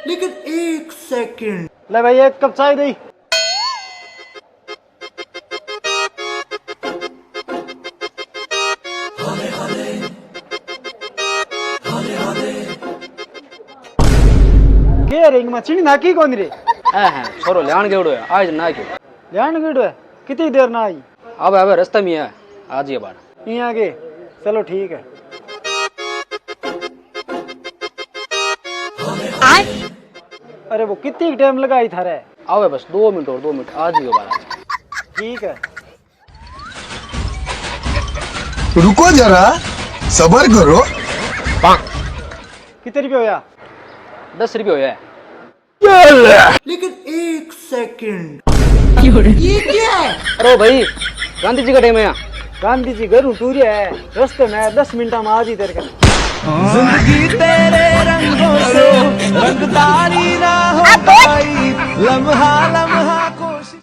लेकिन एक सेकंड। ले भाई एक कप चाय दी। के रिंग में चीनी नाकी कौन रे? हाँ छोरो ल्याण गेवड़ो है आज ना क्यों ध्यान गिड़ो है कितनी देर ना आई? अब रास्ते में है आज ये बार यहाँ आगे चलो ठीक है। अरे वो कितनी टाइम लगाई था रे? आवे बस 2 मिनट और 2 मिनट आज ही बार ठीक है। रुको जरा सबर करो। कितने रुपये होया? 10 रुपये हुआ है। लेकिन एक सेकंड। अरे भाई गांधी जी का टाइम है यहाँ। गांधी जी घर टूरी है रास्ते में 10 मिनट में आज ही तेरे का। जिंदगी तेरे रंगों से रंगदारी ना हो पाई लम्हा लम्हा